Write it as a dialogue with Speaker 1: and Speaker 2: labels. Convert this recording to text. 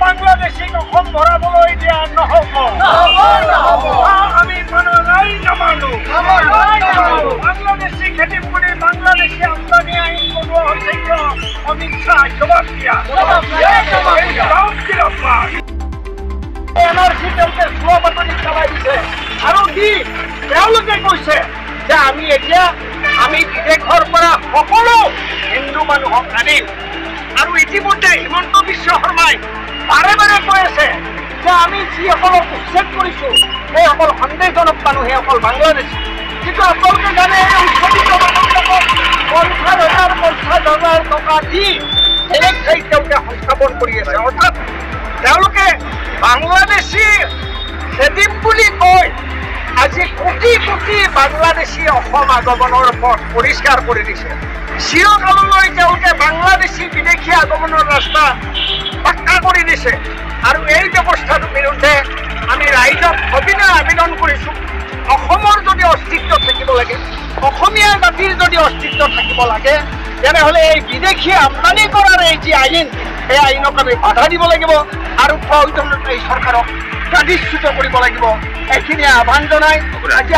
Speaker 1: বাংলাদেশী অসম ভৰাবলৈ দিয়া নহ'ব। আমি মানা নাই, নামানো। বাংলাদেশী খেতি কৰি বাংলাদেশী আমদানি আইন বনোৱা হৈছে অমিত শ্বাহ জবাব দিয়া। এনআৰচি তেওঁলোকে চোৱা বাতৰি চলাই দিছে আৰু কি তেওঁলোকে কৈছে যে আমি বিদেশৰ পৰা সকলো হিন্দু মানুহক আনিম। আৰু ইতিমধ্যে হিমন্ত বিশ্ব শৰ্মাই বাৰে বাৰে কৈ আছে যে আমি যিসকলক উচ্ছেদ কৰিছো সেইসকল সন্দেহজনক মানুহ, সেইসকল বাংলাদেশী। কিন্তু আপোনালোকে জানে এই উচ্ছেদিত মানুহবিলাকক 50,000 টকা দি বেলেগ ঠাইত তেওঁলোকে সংস্থাপন কৰি আছে। অৰ্থাৎ তেওঁলোকে বাংলাদেশী খেদিম বুলি কৈ আজি কোটি কোটি বাংলাদেশী অসম আগমনৰ পথ পৰিষ্কাৰ কৰি দিছে। চিৰকাললৈ তেওঁলোকে বাংলাদেশী বিদেশী আগমনৰ ৰাস্তা পাক্কা কৰি দিছে। আৰু এই ব্যৱস্থাটোৰ বিৰুদ্ধে আমি ৰাইজক সবিনয় আবেদন কৰিছোঁ। অসমৰ যদি অস্তিত্ব থাকিব লাগে, অসমীয়া জাতিৰ যদি অস্তিত্ব থাকিব লাগে, তেনেহ'লে এই বিদেশী আমদানি কৰাৰ এই যি আইন, সেই আইনক আমি বাধা দিব লাগিব আৰু প্ৰয়োজনত এই চৰকাৰক প্ৰাধিচ্যুত কৰিব লাগিব। এইখিনিয়ে আহ্বান জনাই আজি